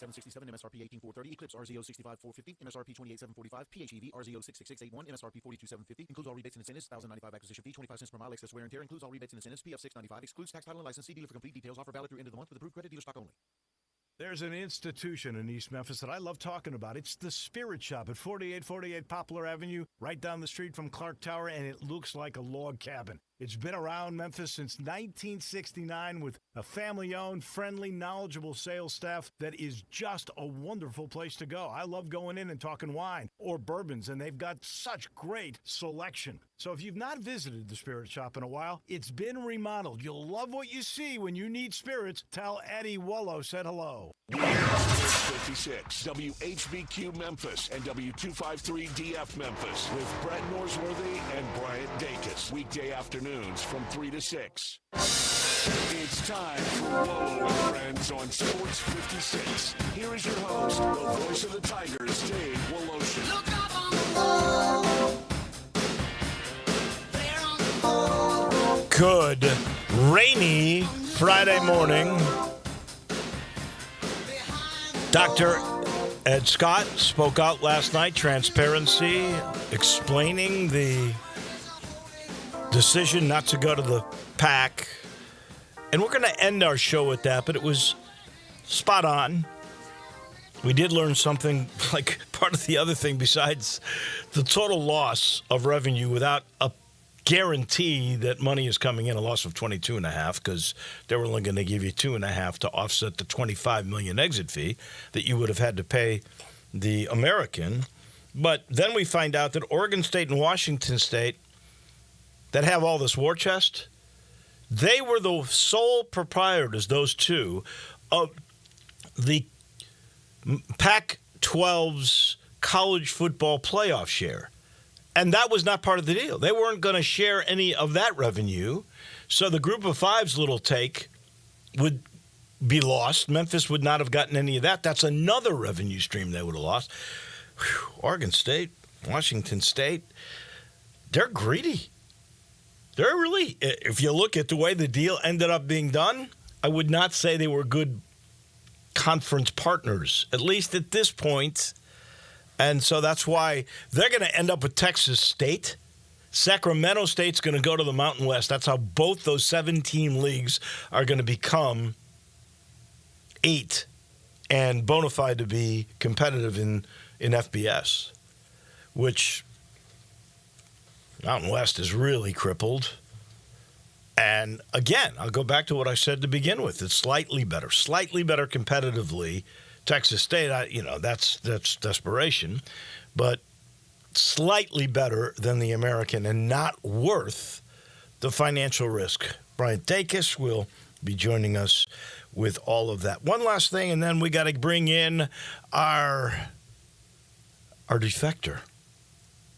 18767, MSRP 18430. Eclipse RZO 65450, MSRP 28745. PHEV RZO 66681, MSRP 42750. Includes all rebates and incentives. 1095 acquisition fee, 25 cents per mile excess wear and tear. Includes all rebates and incentives. PF 695. Excludes tax, title, and license. See dealer for complete details. Offer valid through end of the month with approved credit dealer stock only. There's an institution in East Memphis that I love talking about. It's the Spirit Shop at 4848 Poplar Avenue, right down the street from Clark Tower, and it looks like a log cabin. It's been around Memphis since 1969 with a family-owned, friendly, knowledgeable sales staff that is just a wonderful place to go. I love going in and talking wine or bourbons, and they've got such great selection. So if you've not visited the Spirit Shop in a while, it's been remodeled. You'll love what you see when you need spirits. Tell Eddie Wolo said hello. 56 WHBQ Memphis and W253DF Memphis with Brett Norsworthy and Bryant Dacus. Weekday afternoons from 3 to 6. It's time for Wolo and Friends on Sports 56. Here is your host, the voice of the Tigers, Dave Woloshin. Look up on the wall. There on the wall. Good, rainy Friday morning. Dr. Ed Scott spoke out last night, transparency, explaining the decision not to go to the PAC. And we're going to end our show with that, but it was spot on. We did learn something, like part of the other thing besides the total loss of revenue without a guarantee that money is coming in, a loss of 22.5, because they were only going to give you 2.5 to offset the 25 million exit fee that you would have had to pay the American. But then we find out that Oregon State and Washington State that have all this war chest, they were the sole proprietors, those two, of the Pac-12's college football playoff share. And that was not part of the deal. They weren't going to share any of that revenue. So the Group of Five's little take would be lost. Memphis would not have gotten any of that. That's another revenue stream they would have lost. Whew. Oregon State, Washington State, they're greedy. They're really, if you look at the way the deal ended up being done, I would not say they were good conference partners, at least at this point. And so that's why they're going to end up with Texas State. Sacramento State's going to go to the Mountain West. That's how both those 17 leagues are going to become 8 and bona fide to be competitive in FBS, which Mountain West is really crippled. And again, I'll go back to what I said to begin with. It's slightly better competitively. Texas State, that's desperation, but slightly better than the American and not worth the financial risk. Bryant Dacus will be joining us with all of that. One last thing, and then we got to bring in our defector.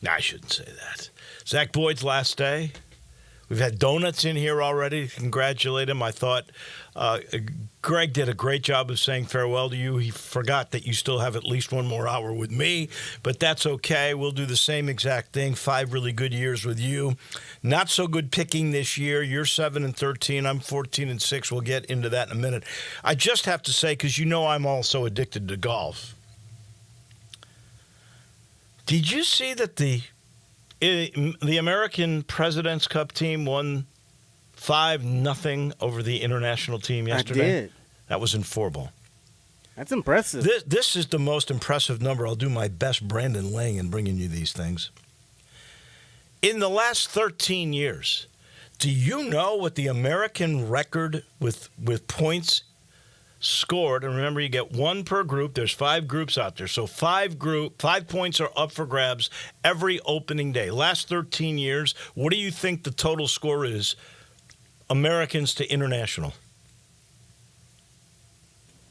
No, I shouldn't say that. Zach Boyd's last day. We've had donuts in here already to congratulate him. I thought Greg did a great job of saying farewell to you. He forgot that you still have at least one more hour with me, but that's okay. We'll do the same exact thing. 5 really good years with you. Not so good picking this year. You're 7-13. I'm 14-6. We'll get into that in a minute. I just have to say, because I'm also addicted to golf. Did you see that the American President's Cup team won 5-0 over the international team yesterday? I did. That was in 4-ball. That's impressive. This is the most impressive number. I'll do my best Brandon Lang in bringing you these things. In the last 13 years, do you know what the American record with points scored? And remember, you get 1 per group. There's 5 groups out there. So 5 points are up for grabs every opening day. Last 13 years, what do you think the total score is, Americans to international?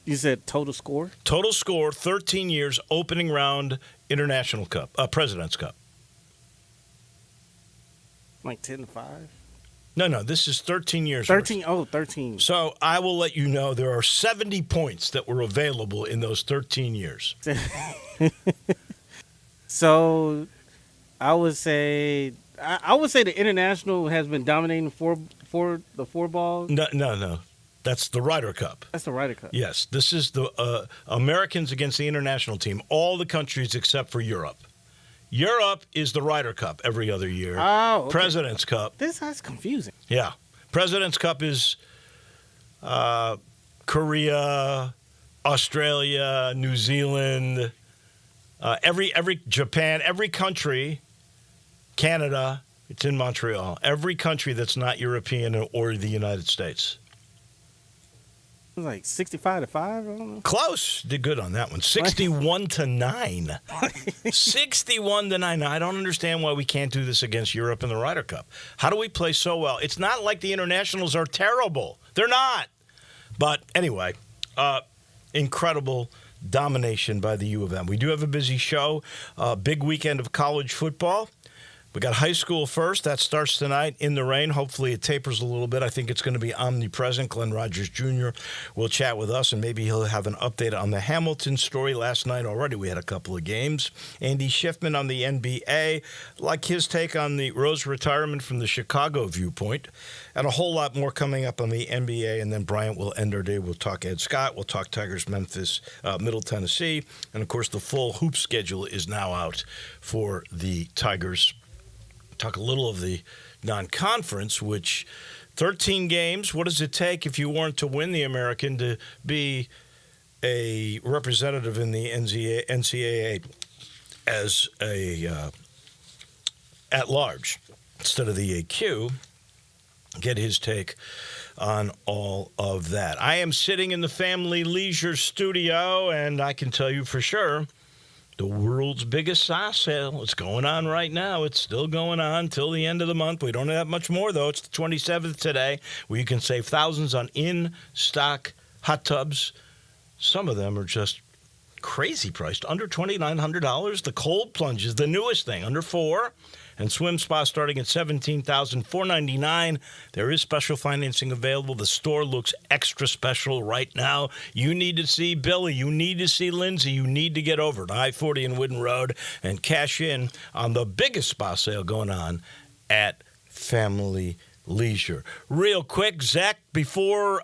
You said total score? Total score, 13 years, opening round, International Cup, President's Cup. Like 10-5? No, this is 13 years. 13, 13. So I will let you know there are 70 points that were available in those 13 years. So I would say the international has been dominating for the 4 balls. No. That's the Ryder Cup. That's the Ryder Cup. Yes, this is the Americans against the international team. All the countries except for Europe. Europe is the Ryder Cup every other year. Oh, okay. President's Cup. That's confusing. Yeah. President's Cup is Korea, Australia, New Zealand, every Japan, every country, Canada. It's in Montreal. Every country that's not European or the United States. It was like 65-5. I don't know. Close. Did good on that one. 61-9. 61-9. Now, I don't understand why we can't do this against Europe in the Ryder Cup. How do we play so well? It's not like the internationals are terrible. They're not. But anyway, incredible domination by the U of M. We do have a busy show. Big weekend of college football. We got high school first. That starts tonight in the rain. Hopefully it tapers a little bit. I think it's going to be omnipresent. Glenn Rogers Jr. will chat with us, and maybe he'll have an update on the Hamilton story. Last night already we had a couple of games. Andy Schiffman on the NBA. Like his take on the Rose retirement from the Chicago viewpoint. And a whole lot more coming up on the NBA. And then Bryant will end our day. We'll talk Ed Scott. We'll talk Tigers, Memphis, Middle Tennessee. And, of course, the full hoop schedule is now out for the Tigers. Talk a little of the non-conference, which 13 games. What does it take if you weren't to win the American to be a representative in the NCAA as a at large instead of the AQ? Get his take on all of that. I am sitting in the Family Leisure studio, and I can tell you for sure, the world's biggest sauce sale. It's going on right now. It's still going on till the end of the month. We don't have much more, though. It's the 27th today, where you can save thousands on in-stock hot tubs. Some of them are just crazy priced, under $2,900. The cold plunge is the newest thing, under $4,000. And swim spa starting at $17,499. There is special financing available. The store looks extra special right now. You need to see Billy. You need to see Lindsay. You need to get over to I-40 and Wooden Road and cash in on the biggest spa sale going on at Family Leisure. Real quick, Zach, before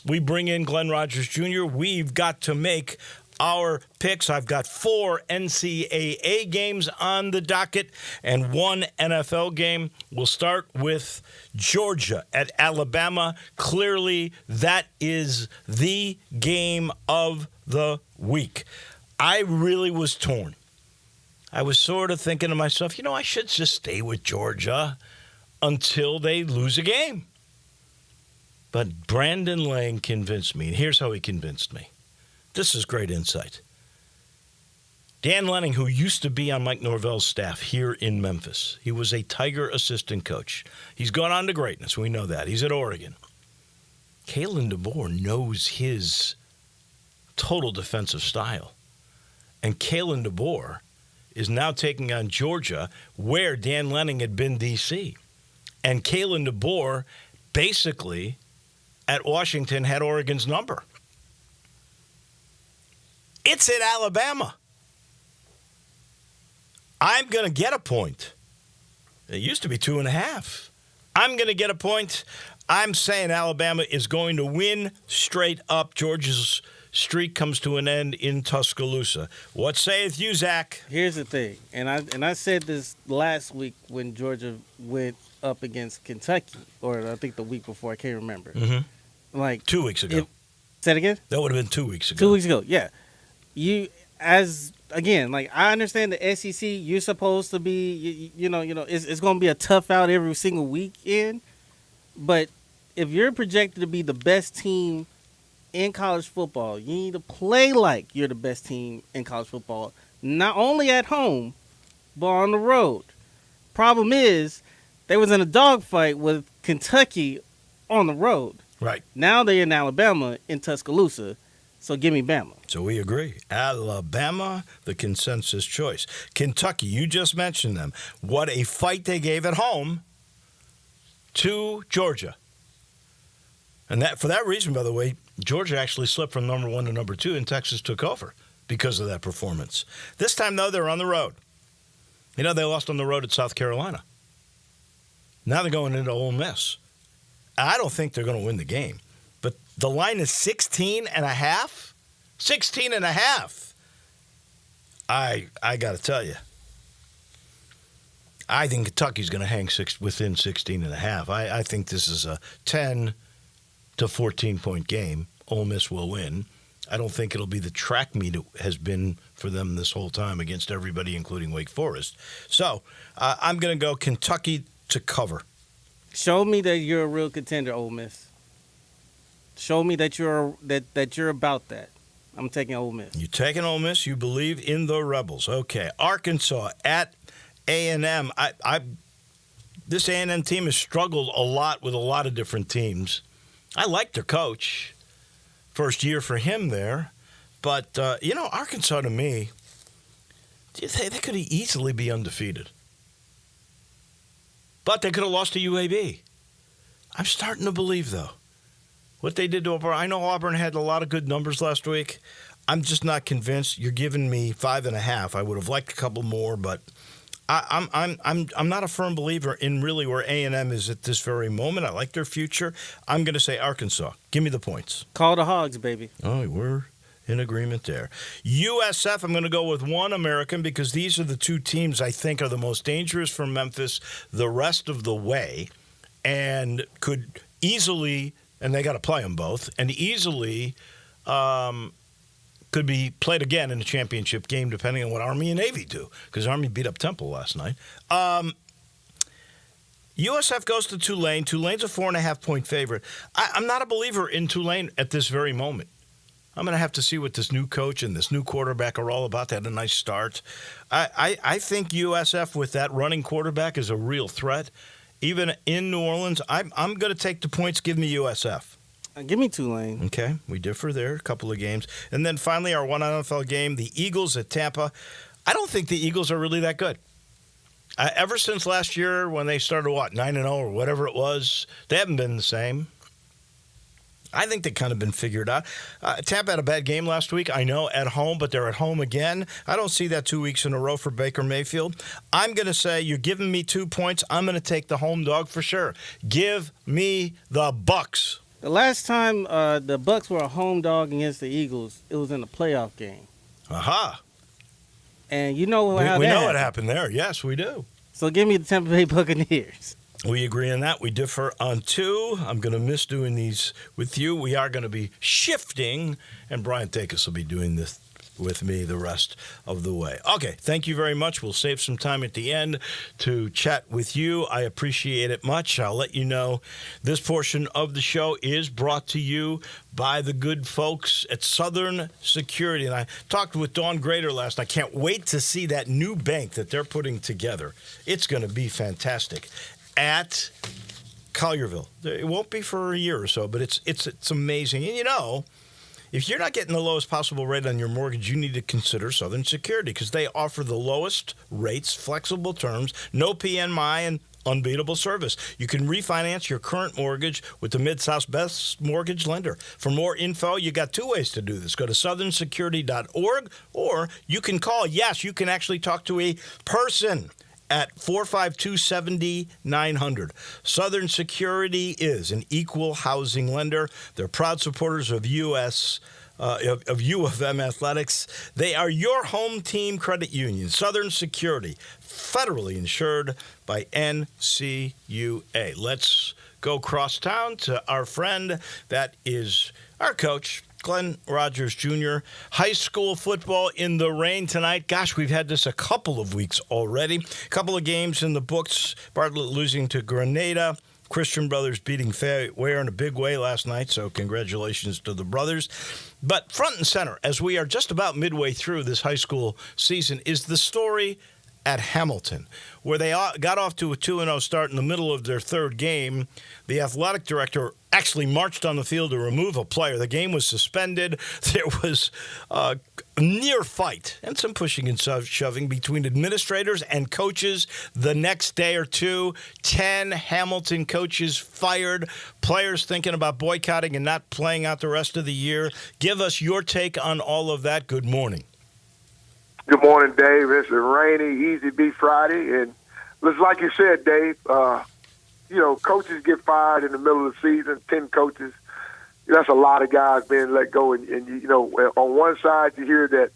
we bring in Glenn Rogers Jr., we've got to make our picks. I've got 4 NCAA games on the docket and 1 NFL game. We'll start with Georgia at Alabama. Clearly, that is the game of the week. I really was torn. I was sort of thinking to myself, I should just stay with Georgia until they lose a game. But Brandon Lang convinced me, and here's how he convinced me. This is great insight. Dan Lanning, who used to be on Mike Norvell's staff here in Memphis, he was a Tiger assistant coach. He's gone on to greatness. We know that. He's at Oregon. Kalen DeBoer knows his total defensive style. And Kalen DeBoer is now taking on Georgia, where Dan Lanning had been D.C. And Kalen DeBoer basically at Washington had Oregon's number. It's at Alabama. I'm going to get a point. It used to be 2.5. I'm going to get a point. I'm saying Alabama is going to win straight up. Georgia's streak comes to an end in Tuscaloosa. What sayeth you, Zach? Here's the thing, and I said this last week when Georgia went up against Kentucky, or I think the week before, I can't remember. Mm-hmm. Like 2 weeks ago. Say it again? That would have been 2 weeks ago. 2 weeks ago, yeah. I understand the SEC, you're supposed to be, it's going to be a tough out every single weekend. But if you're projected to be the best team in college football, you need to play like you're the best team in college football, not only at home, but on the road. Problem is, they was in a dogfight with Kentucky on the road. Right. Now they're in Alabama in Tuscaloosa. So give me Bama. So we agree. Alabama, the consensus choice. Kentucky, you just mentioned them. What a fight they gave at home to Georgia. And that for that reason, by the way, Georgia actually slipped from number 1 to number 2, and Texas took over because of that performance. This time, though, they're on the road. They lost on the road at South Carolina. Now they're going into Ole Miss. I don't think they're going to win the game. But The line is 16.5? 16.5. I got to tell you, I think Kentucky's going to hang within 16.5. I think this is a 10 to 14-point game. Ole Miss will win. I don't think it'll be the track meet it has been for them this whole time against everybody, including Wake Forest. So I'm going to go Kentucky to cover. Show me that you're a real contender, Ole Miss. Show me that you're about that. I'm taking Ole Miss. You're taking Ole Miss. You believe in the Rebels. Okay. Arkansas at A&M. This A&M team has struggled a lot with a lot of different teams. I like their coach. First year for him there. But, Arkansas to me, they could easily be undefeated. But they could have lost to UAB. I'm starting to believe, though, what they did to Auburn. I know Auburn had a lot of good numbers last week. I'm just not convinced. You're giving me 5.5. I would have liked a couple more, but I'm not a firm believer in really where A&M is at this very moment. I like their future. I'm going to say Arkansas. Give me the points. Call the Hogs, baby. Oh, we're in agreement there. USF, I'm going to go with one American because these are the two teams I think are the most dangerous for Memphis the rest of the way and could easily, and they got to play them both, and easily could be played again in a championship game depending on what Army and Navy do, because Army beat up Temple last night. USF goes to Tulane. Tulane's a 4.5-point favorite. I'm not a believer in Tulane at this very moment. I'm going to have to see what this new coach and this new quarterback are all about. They had a nice start. I think USF with that running quarterback is a real threat. Even in New Orleans, I'm going to take the points. Give me USF. Give me Tulane. Okay, we differ there, a couple of games. And then finally, our one NFL game, the Eagles at Tampa. I don't think the Eagles are really that good. Ever since last year when they started, 9-0 or whatever it was, they haven't been the same. I think they've kind of been figured out. Tampa had a bad game last week, I know, at home, but they're at home again. I don't see that 2 weeks in a row for Baker Mayfield. I'm going to say you're giving me 2 points. I'm going to take the home dog for sure. Give me the Bucks. The last time the Bucks were a home dog against the Eagles, it was in a playoff game. Aha. And you know how we that know happened. what happened there. Yes, we do. So give me the Tampa Bay Buccaneers. We agree on that. We differ on 2. I'm going to miss doing these with you. We are going to be shifting, and Brian Dacus will be doing this with me the rest of the way. Okay, thank you very much. We'll save some time at the end to chat with you. I appreciate it much. I'll let you know this portion of the show is brought to you by the good folks at Southern Security. And I talked with Dawn Grader last night. I can't wait to see that new bank that they're putting together. It's going to be fantastic at Collierville. It won't be for a year or so, but it's amazing. And if you're not getting the lowest possible rate on your mortgage, you need to consider Southern Security because they offer the lowest rates, flexible terms, no PMI, and unbeatable service. You can refinance your current mortgage with the Mid-South's best mortgage lender. For more info, you got 2 ways to do this. Go to southernsecurity.org, or you can call. Yes, you can actually talk to a person at 452-7900. Southern Security is an equal housing lender. They're proud supporters of U of M Athletics. They are your home team credit union. Southern Security, federally insured by NCUA. Let's go cross town to our friend that is our coach, Glenn Rogers Jr. High school football in the rain tonight. Gosh, we've had this a couple of weeks already. A couple of games in the books. Bartlett losing to Grenada. Christian Brothers beating Fairware in a big way last night, so congratulations to the brothers. But front and center, as we are just about midway through this high school season, is the story at Hamilton, where they got off to a 2-0 start in the middle of their third game. The athletic director actually marched on the field to remove a player. The game was suspended. There was a near fight and some pushing and shoving between administrators and coaches. The next day or two, 10 Hamilton coaches fired, players thinking about boycotting and not playing out the rest of the year. Give us your take on all of that. Good morning. Good morning, Dave. It's a rainy, easy beat Friday. And it's like you said, Dave, coaches get fired in the middle of the season, 10 coaches. that's a lot of guys being let go. And you know, on one side you hear that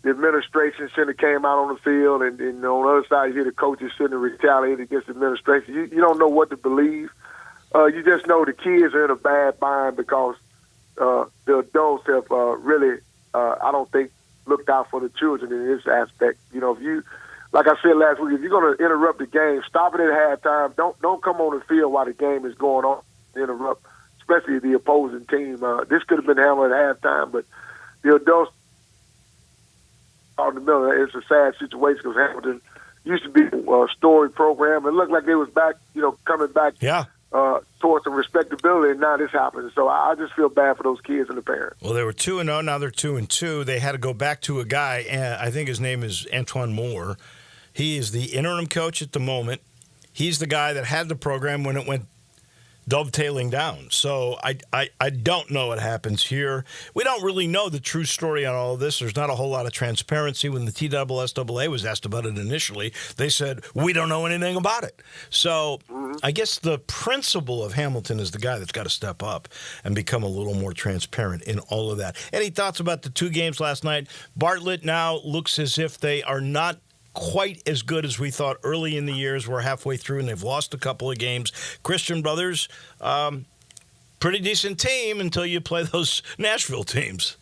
the administration shouldn't have came out on the field, and on the other side you hear the coaches shouldn't have retaliated against the administration. You don't know what to believe. You just know the kids are in a bad bind because the adults have really, I don't think, looked out for the children in this aspect. You know, if you, like I said last week, if you're going to interrupt the game, stop it at halftime. Don't come on the field while the game is going on. Interrupt, especially the opposing team. This could have been handled at halftime, but the adults out in the middle. It's a sad situation because Hamilton used to be a story program. It looked like they was back, you know, coming back. Yeah. Towards some respectability, and now this happens. So I just feel bad for those kids and the parents. Well, they were 2-0. Now they're 2-2. They had to go back to a guy. I think his name is Antoine Moore. He is the interim coach at the moment. He's the guy that had the program when it went dovetailing down. So I don't know what happens here. We don't really know the true story on all of this. There's not a whole lot of transparency. When the TSSAA was asked about it initially, they said, we don't know anything about it. So I guess the principal of Hamilton is the guy that's got to step up and become a little more transparent in all of that. Any thoughts about the two games last night? Bartlett now looks as if they are not quite as good as we thought early in the years. We're halfway through, and they've lost a couple of games. Christian Brothers, pretty decent team until you play those Nashville teams.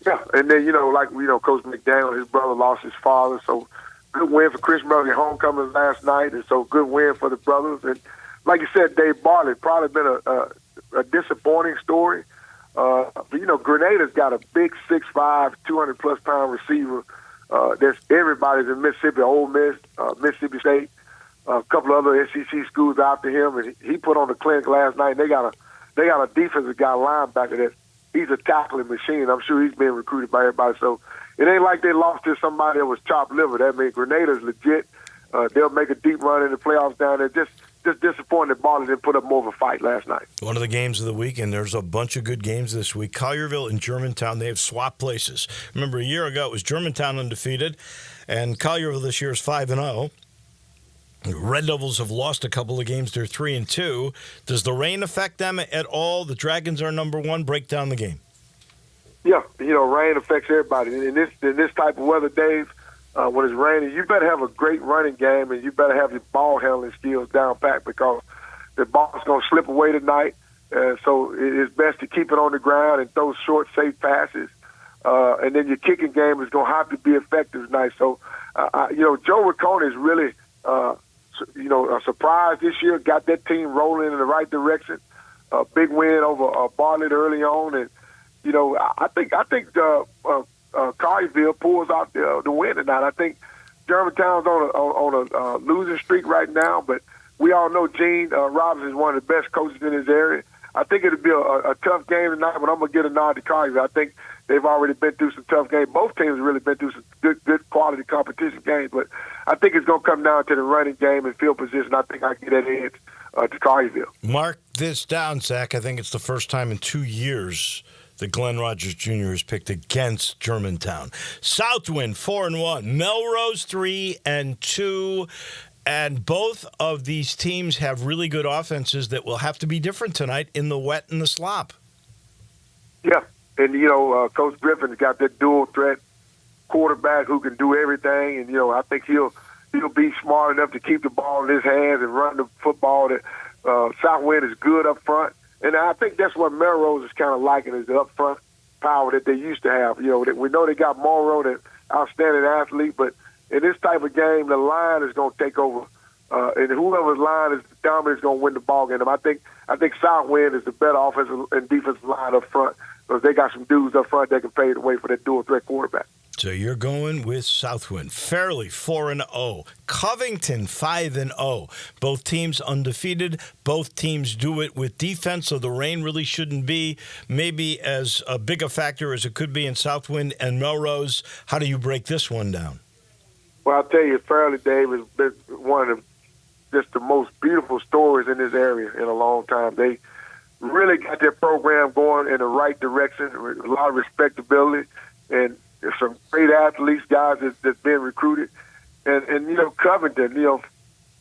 Yeah, and then, Coach McDaniel, his brother lost his father, so good win for Christian Brothers at homecoming last night, and so good win for the brothers. And like you said, Dave Bartlett, probably been a disappointing story. But, Grenada's got a big 6'5", 200-plus pound receiver. There's everybody's in Mississippi, Ole Miss, Mississippi State, a couple of other SEC schools after him, and he put on the clinic last night. And they got a defensive guy, linebacker, that he's a tackling machine. I'm sure he's being recruited by everybody. So it ain't like they lost to somebody that was chopped liver. That means Grenada's legit. They'll make a deep run in the playoffs down there. Just disappointed that Bartlett didn't put up more of a fight last night. One of the games of the week, and there's a bunch of good games this week. Collierville and Germantown, they have swapped places. Remember, a year ago, it was Germantown undefeated, and Collierville this year is 5-0. The Red Devils have lost a couple of games. They're 3-2. Does the rain affect them at all? The Dragons are number one. Break down the game. Yeah, rain affects everybody. In this type of weather, Dave, when it's raining, you better have a great running game, and you better have your ball handling skills down pat because the ball's going to slip away tonight. So it's best to keep it on the ground and throw short, safe passes. And then your kicking game is going to have to be effective tonight. So, Joe Riccone is really, a surprise this year. Got that team rolling in the right direction. A big win over Bartlett early on, and I think Collierville pulls out the win tonight. I think Germantown's on a losing streak right now, but we all know Gene Robinson is one of the best coaches in his area. I think it'll be a tough game tonight, but I'm going to get a nod to Collierville. I think they've already been through some tough games. Both teams have really been through some good quality competition games, but I think it's going to come down to the running game and field position. I think I can get that edge to Collierville. Mark this down, Zach. I think it's the first time in 2 years that Glenn Rogers Jr. has picked against Germantown. Southwind 4-1, Melrose 3-2, and both of these teams have really good offenses that will have to be different tonight in the wet and the slop. Yeah, and Coach Griffin's got that dual threat quarterback who can do everything, and I think he'll be smart enough to keep the ball in his hands and run the football. That Southwind is good up front. And I think that's what Melrose is kind of liking, is the up-front power that they used to have. We know they got Monroe, the outstanding athlete, but in this type of game, the line is going to take over. And whoever's line is dominant is going to win the ball game. I think Southwind is the better offensive and defensive line up front because they got some dudes up front that can fade away for that dual-threat quarterback. So you're going with Southwind. Fairleigh 4-0. Covington 5-0. Both teams undefeated. Both teams do it with defense, so the rain really shouldn't be maybe as a big a factor as it could be in Southwind and Melrose. How do you break this one down? Well, I'll tell you, Fairleigh, Dave, has been one of just the most beautiful stories in this area in a long time. They really got their program going in the right direction, a lot of respectability, and there's some great athletes, guys that's been recruited. And Covington,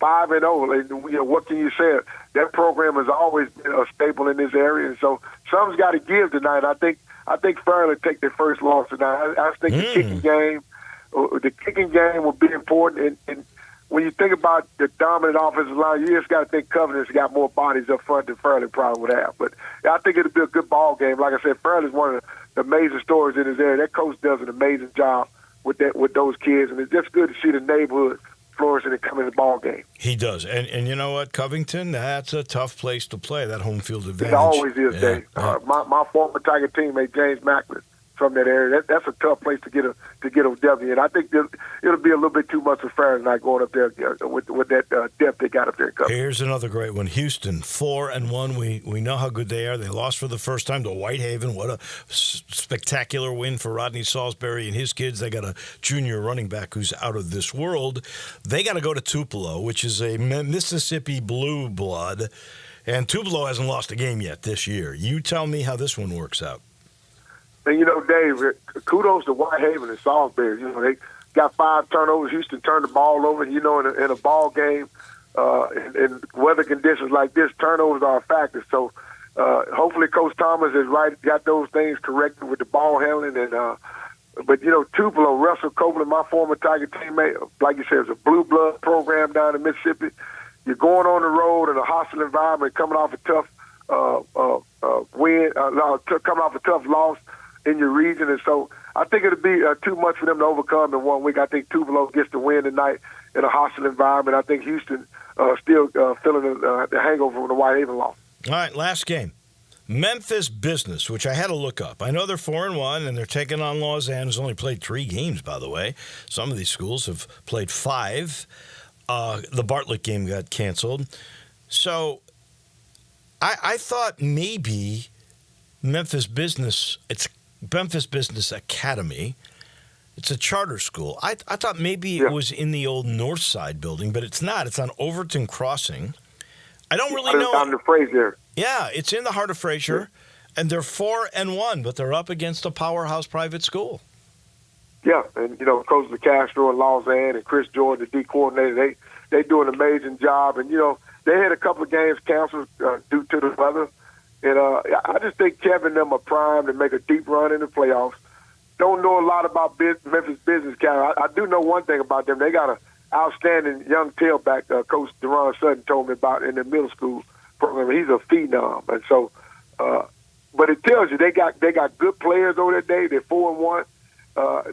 5-0. And, what can you say? That program has always been a staple in this area, and so something's got to give tonight. I think Fairleigh take their first loss tonight. I think the kicking game will be important. And when you think about the dominant offensive line, you just got to think Covenant's got more bodies up front than Fairleigh probably would have. But I think it'll be a good ball game. Like I said, Fairleigh's one of the amazing stories in this area. That coach does an amazing job with those kids, and it's just good to see the neighborhood flourishing and coming to the ball game. He does. And you know what, Covington, that's a tough place to play, that home field advantage. It always is, Dave. My former Tiger teammate, James Macklin, from that area. That's a tough place to get a W. And I think it'll be a little bit too much for Fairleigh tonight going up there with that depth they got up there. Here's another great one. Houston, 4-1. We know how good they are. They lost for the first time to Whitehaven. What a spectacular win for Rodney Salisbury and his kids. They got a junior running back who's out of this world. They got to go to Tupelo, which is a Mississippi blue blood. And Tupelo hasn't lost a game yet this year. You tell me how this one works out. And, Dave, kudos to Whitehaven and Salisbury. They got 5 turnovers. Houston turned the ball over. In a ball game, in weather conditions like this, turnovers are a factor. So hopefully Coach Thomas has got those things corrected with the ball handling. But Tupelo, Russell Copeland, my former Tiger teammate, like you said, it's a blue blood program down in Mississippi. You're going on the road in a hostile environment, coming off a tough coming off a tough loss in your region, and so I think it'll be too much for them to overcome in 1 week. I think Tupelo gets the win tonight in a hostile environment. I think Houston still feeling the hangover from the Whitehaven loss. All right, last game. Memphis Business, which I had to look up. I know they're 4-1, and they're taking on Lausanne, who's only played 3 games, by the way. Some of these schools have played 5. The Bartlett game got canceled. So I thought maybe Memphis Business Academy. It's a charter school. I thought maybe it was in the old North Side building, but it's not. It's on Overton Crossing. I don't really know. On the Fraser. Yeah, it's in the heart of Fraser, and they're 4-1, but they're up against a powerhouse private school. Yeah, and Coach LeCastro and Lausanne and Chris Jordan, the D coordinator, they do an amazing job. And they had a couple of games canceled due to the weather. And I just think Kevin and them are primed to make a deep run in the playoffs. Don't know a lot about Memphis Business Academy. I do know one thing about them. They got an outstanding young tailback, Coach Deron Sutton told me about in the middle school program. He's a phenom. And so, but it tells you they got good players over that day. They're 4-1.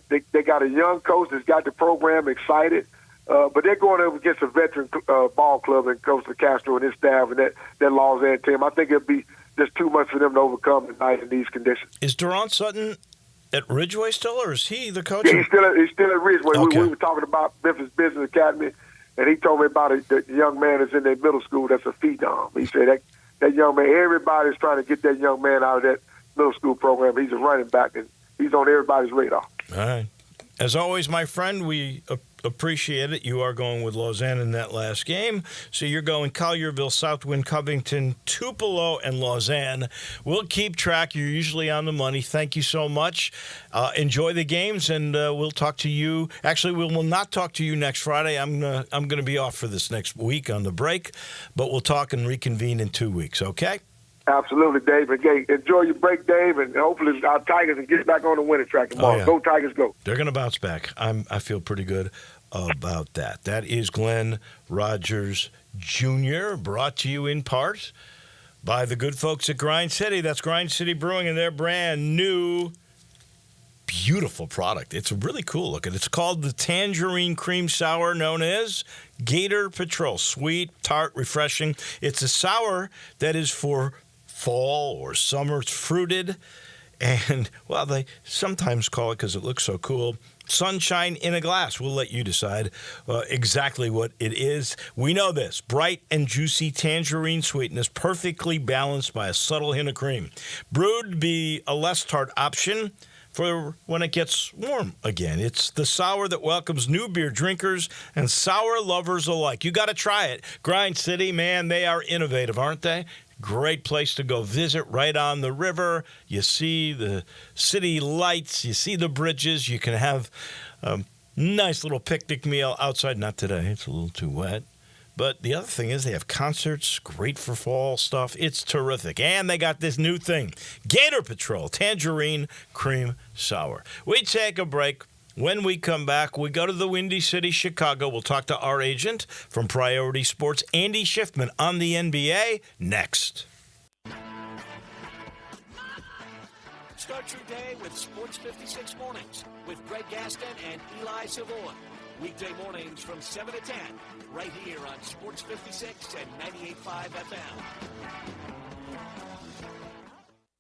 They got a young coach that's got the program excited. But they're going up against a veteran ball club and Coach LeCastro and his staff and that Lausanne team. I think it'll be just too much for them to overcome tonight in these conditions. Is Deron Sutton at Ridgeway still, or is he the coach? Yeah, he's still at Ridgeway. Okay. We were talking about Memphis Business Academy, and he told me about the young man that's in their middle school that's a phenom. He said that young man, everybody's trying to get that young man out of that middle school program. He's a running back, and he's on everybody's radar. All right. As always, my friend, we appreciate it. You are going with Lausanne in that last game. So you're going Collierville, Southwind, Covington, Tupelo, and Lausanne. We'll keep track. You're usually on the money. Thank you so much. Enjoy the games, and we'll talk to you. Actually, we will not talk to you next Friday. I'm going to be off for this next week on the break, but we'll talk and reconvene in 2 weeks, okay? Absolutely, Dave. Again, enjoy your break, Dave, and hopefully our Tigers can get back on the winning track tomorrow. Yeah. Go Tigers, go. They're going to bounce back. I feel pretty good about that. That is Glenn Rogers Jr., brought to you in part by the good folks at Grind City. That's Grind City Brewing and their brand new beautiful product. It's really cool looking. It's called the Tangerine Cream Sour, known as Gator Patrol. Sweet, tart, refreshing. It's a sour that is for fall or summer. It's fruited. And, well, they sometimes call it, because it looks so cool, sunshine in a glass. We'll let you decide exactly what it is. We know this. Bright and juicy tangerine sweetness, perfectly balanced by a subtle hint of cream. Brewed to be a less tart option for when it gets warm again. It's the sour that welcomes new beer drinkers and sour lovers alike. You got to try it. Grind City, man, they are innovative, aren't they? Great place to go visit, right on the river. You see the city lights. You see the bridges. You can have a nice little picnic meal outside. Not today. It's a little too wet. But the other thing is they have concerts, great for fall stuff. It's terrific. And they got this new thing, Gator Patrol, Tangerine Cream Sour. We take a break. When we come back, we go to the Windy City, Chicago. We'll talk to our agent from Priority Sports, Andy Schiffman, on the NBA next. Start your day with Sports 56 Mornings with Greg Gaston and Eli Savoy. Weekday mornings from 7 to 10, right here on Sports 56 and 98.5 FM.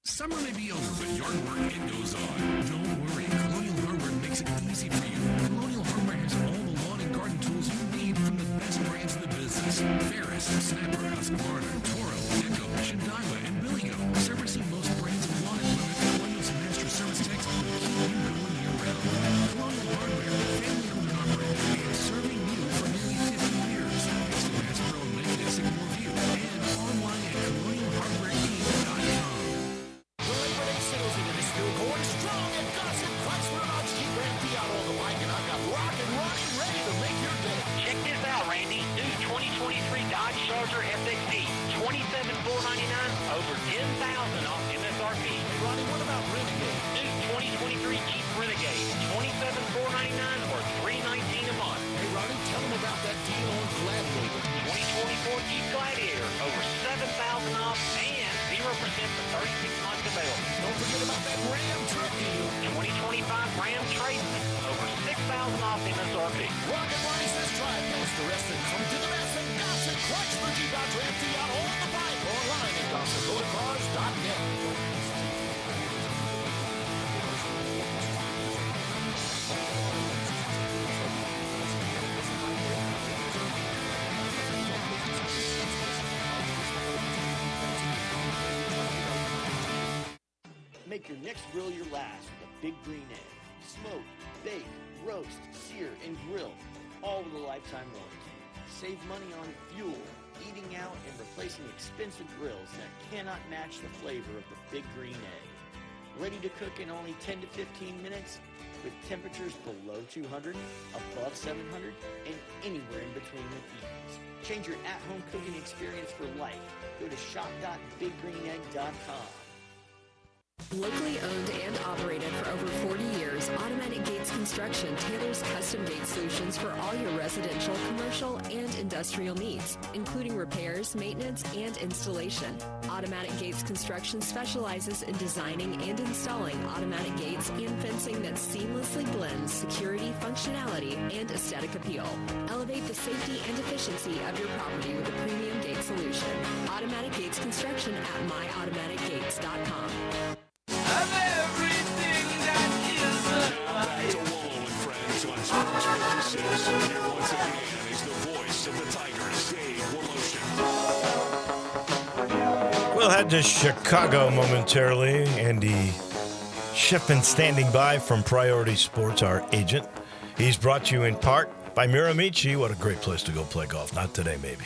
Summer may be over, but yard work, it goes on. Don't worry, Colonial Hardware makes it easy for you. Colonial Hardware has all the lawn and garden tools you need from the best brands in the business. Ferris, Snapper, Husqvarna, Toro, Echo, Shindaiwa, and Billigo. Servicing most brands of lawn equipment, Colonial's master service techs will keep you going year-round. Colonial Hardware, family-owned and operated, and serving you for nearly 50 years. Next to Bass Pro Lake at Sycamore View, and online at colonialhardwareinc.com. Sales into the still going strong at Gossett Chrysler about Jeep Grand Fiat on the bike, and I've got Rock and Ronnie ready to make your day. Check this out, Randy. New 2023 Dodge Charger SXT, $27,499, over $10,000 off MSRP. Hey, Ronnie, what about Renegade? New 2023 Jeep Renegade, $27,499 or $319 a month. Hey, Ronnie, tell them about that deal on Gladiator. 2024 Jeep Gladiator, over $7,000 off and 0% for 36 months available. Don't forget about that Ram truck deal. 2025 Ram Tradesman, over $6,000 off MSRP. Rock and Ronnie says drive those the rest and come to the best at Gossett Chrysler Jeep Dodge Ram Fiat on the bike. Online at GossettMotorCars.net. Make your next grill your last with a Big Green Egg. Smoke, bake, roast, sear, and grill, all with a lifetime warranty. Save money on fuel, eating out, and replacing expensive grills that cannot match the flavor of the Big Green Egg. Ready to cook in only 10 to 15 minutes with temperatures below 200, above 700, and anywhere in between with ease. Change your at-home cooking experience for life. Go to shop.biggreenegg.com. Locally owned and operated for over 40 years, Automatic Gates Construction tailors custom gate solutions for all your residential, commercial, and industrial needs, including repairs, maintenance, and installation. Automatic Gates Construction specializes in designing and installing automatic gates and fencing that seamlessly blends security, functionality, and aesthetic appeal. Elevate the safety and efficiency of your property with a premium gate solution. Automatic Gates Construction at myautomaticgates.com. Back to Wolo and Friends on Sports 56. Here once again is the voice of the Tigers, Dave Woloshyn. We'll head to Chicago momentarily. Andy Schiffman standing by from Priority Sports, our agent. He's brought to you in part by Miramichi. What a great place to go play golf. Not today, maybe.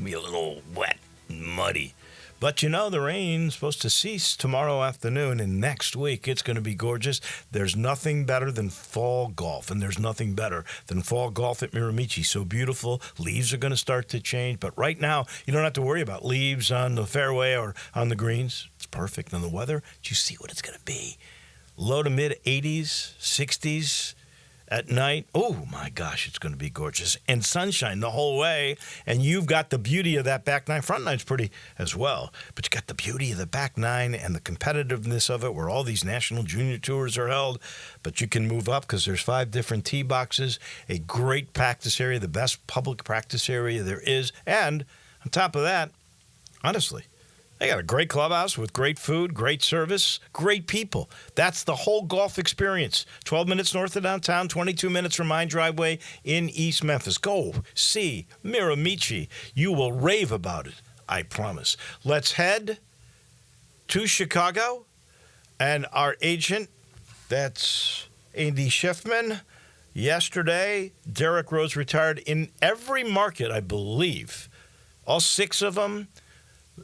Be a little wet and muddy. But, you know, the rain's supposed to cease tomorrow afternoon, and next week it's going to be gorgeous. There's nothing better than fall golf, and there's nothing better than fall golf at Miramichi. So beautiful. Leaves are going to start to change. But right now, you don't have to worry about leaves on the fairway or on the greens. It's perfect. And the weather, do you see what it's going to be? Low to mid 80s, 60s. At night, oh my gosh, it's going to be gorgeous. And sunshine the whole way. And you've got the beauty of that back nine. Front nine's pretty as well. But you got the beauty of the back nine and the competitiveness of it where all these national junior tours are held. But you can move up because there's 5 different tee boxes, a great practice area, the best public practice area there is. And on top of that, honestly, they got a great clubhouse with great food, great service, great people. That's the whole golf experience. 12 minutes north of downtown, 22 minutes from my driveway in East Memphis. Go see Miramichi. You will rave about it, I promise. Let's head to Chicago. And our agent, that's Andy Schiffman. Yesterday, Derrick Rose retired in every market, I believe. All 6 of them.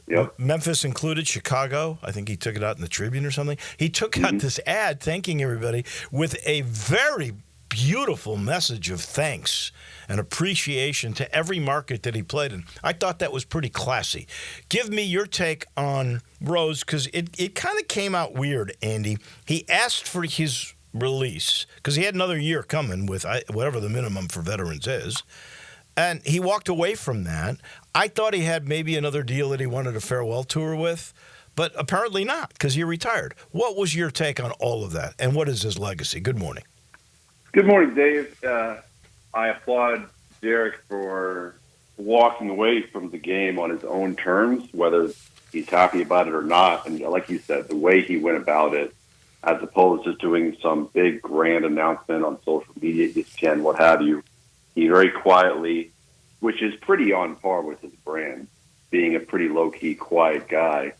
Yep. Memphis included, Chicago. I think he took it out in the Tribune or something. He took out this ad thanking everybody with a very beautiful message of thanks and appreciation to every market that he played in. I thought that was pretty classy. Give me your take on Rose, because it kind of came out weird, Andy. He asked for his release because he had another year coming with whatever the minimum for veterans is, and he walked away from that. I thought he had maybe another deal that he wanted a farewell tour with, but apparently not, because he retired. What was your take on all of that, and what is his legacy? Good morning. Good morning, Dave. I applaud Derek for walking away from the game on his own terms, whether he's happy about it or not. And like you said, the way he went about it, as opposed to doing some big grand announcement on social media, ESPN, what have you, he very quietly, which is pretty on par with his brand, being a pretty low-key, quiet guy,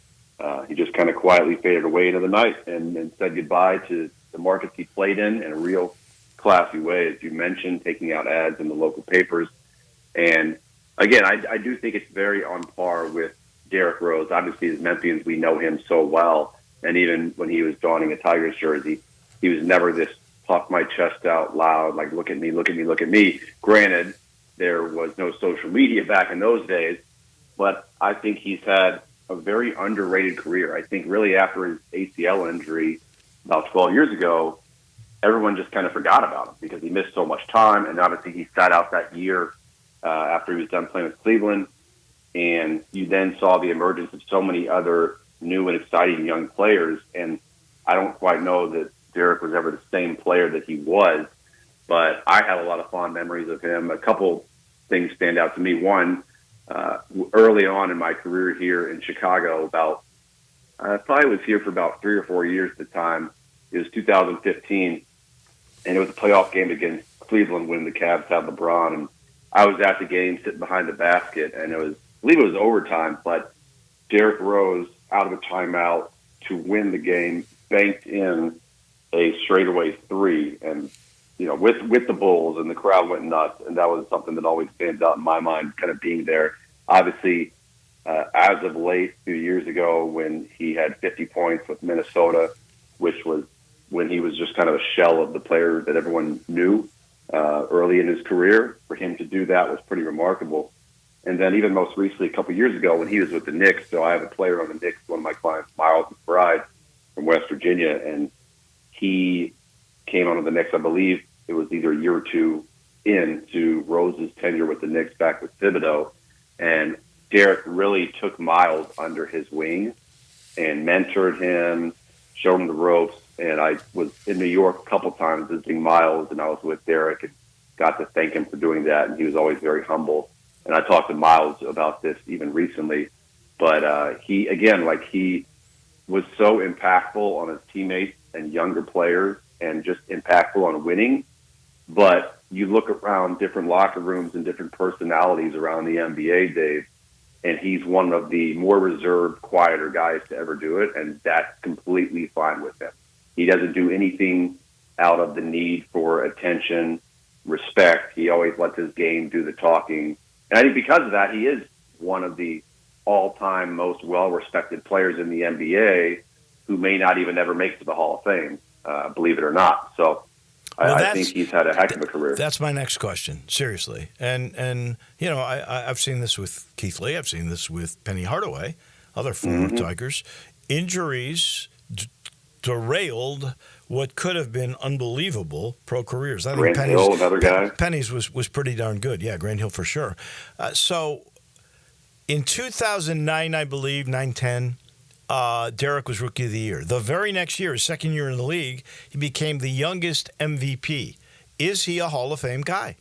he just kind of quietly faded away into the night and said goodbye to the markets he played in a real classy way, as you mentioned, taking out ads in the local papers. And again, I do think it's very on par with Derrick Rose. Obviously, as Memphians, we know him so well. And even when he was donning a Tigers jersey, he was never this puff my chest out loud, like, look at me, look at me, look at me. Granted, there was no social media back in those days, but I think he's had a very underrated career. I think really after his ACL injury about 12 years ago, everyone just kind of forgot about him because he missed so much time. And obviously he sat out that year after he was done playing with Cleveland. And you then saw the emergence of so many other new and exciting young players. And I don't quite know that Derek was ever the same player that he was, but I have a lot of fond memories of him. A couple things stand out to me. One, early on in my career here in Chicago, I probably was here for about 3 or 4 years at the time. It was 2015, and it was a playoff game against Cleveland when the Cavs had LeBron. And I was at the game sitting behind the basket, and I believe it was overtime, but Derrick Rose, out of a timeout to win the game, banked in a straightaway three, and with the Bulls, and the crowd went nuts, and that was something that always stands out in my mind, kind of being there. Obviously, as of late, a few years ago, when he had 50 points with Minnesota, which was when he was just kind of a shell of the player that everyone knew early in his career, for him to do that was pretty remarkable. And then even most recently, a couple years ago, when he was with the Knicks, so I have a player on the Knicks, one of my clients, Miles McBride from West Virginia, and he came onto the Knicks, I believe it was either a year or two into Rose's tenure with the Knicks back with Thibodeau. And Derek really took Miles under his wing and mentored him, showed him the ropes. And I was in New York a couple times visiting Miles, and I was with Derek and got to thank him for doing that. And he was always very humble. And I talked to Miles about this even recently. But he was so impactful on his teammates and younger players and just impactful on winning. But you look around different locker rooms and different personalities around the NBA, Dave, and he's one of the more reserved, quieter guys to ever do it, and that's completely fine with him. He doesn't do anything out of the need for attention, respect. He always lets his game do the talking. And I think because of that, he is one of the all-time most well-respected players in the NBA who may not even ever make it to the Hall of Fame, believe it or not. So I think he's had a heck of a career. That's my next question, seriously. And I've seen this with Keith Lee. I've seen this with Penny Hardaway, other former Tigers. Injuries derailed what could have been unbelievable pro careers. I think Grant Hill, another guy. Penny's was pretty darn good. Yeah, Grant Hill for sure. So in 2009, I believe, 9-10, Derek was Rookie of the Year. The very next year, his second year in the league, he became the youngest MVP. Is he a Hall of Fame guy?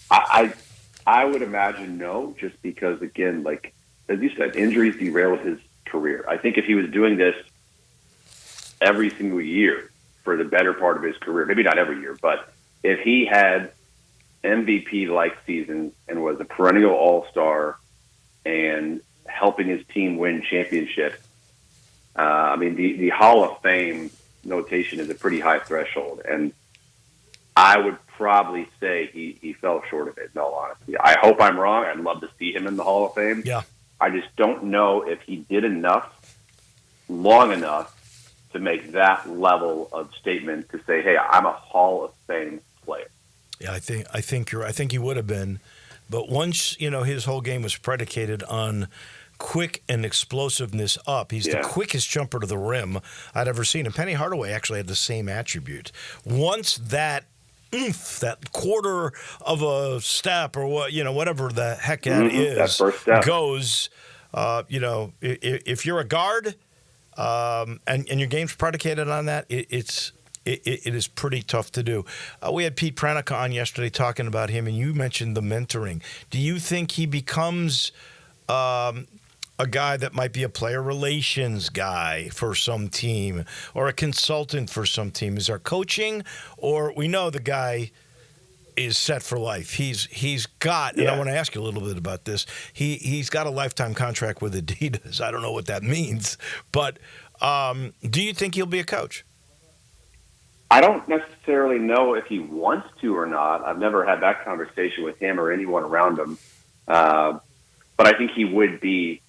I would imagine no, just because, again, like as you said, injuries derailed his career. I think if he was doing this every single year for the better part of his career, maybe not every year, but if he had MVP-like seasons and was a perennial all-star and helping his team win championships, the Hall of Fame notation is a pretty high threshold, and I would probably say he fell short of it, in all honesty. I hope I'm wrong. I'd love to see him in the Hall of Fame. Yeah. I just don't know if he did enough, long enough, to make that level of statement to say, hey, I'm a Hall of Fame player. Yeah, I think you're. I think he would have been, but once his whole game was predicated on quick and explosiveness up. He's the quickest jumper to the rim I'd ever seen. And Penny Hardaway actually had the same attribute. Once that quarter of a step or whatever the heck that is, that first step goes, if you're a guard and your game's predicated on that, it is pretty tough to do. We had Pete Pranica on yesterday talking about him, and you mentioned the mentoring. Do you think he becomes a guy that might be a player relations guy for some team or a consultant for some team? Is there coaching, or we know the guy is set for life? He's got, and I want to ask you a little bit about this. He's got a lifetime contract with Adidas. I don't know what that means, but do you think he'll be a coach? I don't necessarily know if he wants to or not. I've never had that conversation with him or anyone around him, but I think he would be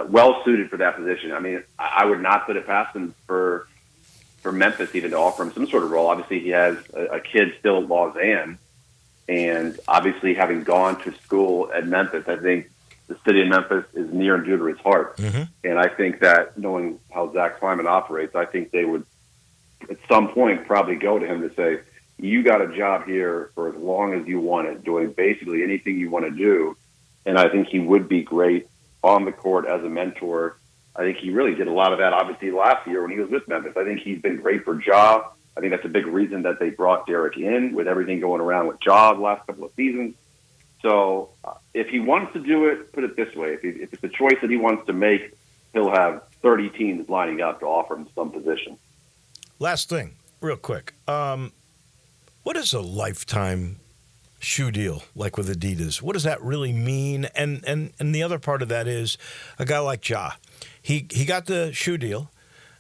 well suited for that position. I mean, I would not put it past him for Memphis even to offer him some sort of role. Obviously, he has a kid still at Lausanne, and obviously having gone to school at Memphis, I think the city of Memphis is near and dear to his heart. Mm-hmm. And I think that knowing how Zach Kleiman operates, I think they would at some point probably go to him to say, you got a job here for as long as you want it, doing basically anything you want to do. And I think he would be great on the court as a mentor. I think he really did a lot of that, obviously, last year when he was with Memphis. I think he's been great for Ja. I think that's a big reason that they brought Derek in with everything going around with Ja the last couple of seasons. So if he wants to do it, put it this way, if it's a choice that he wants to make, he'll have 30 teams lining up to offer him some position. Last thing, real quick. What is a lifetime shoe deal like with Adidas? What does that really mean? And the other part of that is a guy like Ja. He got the shoe deal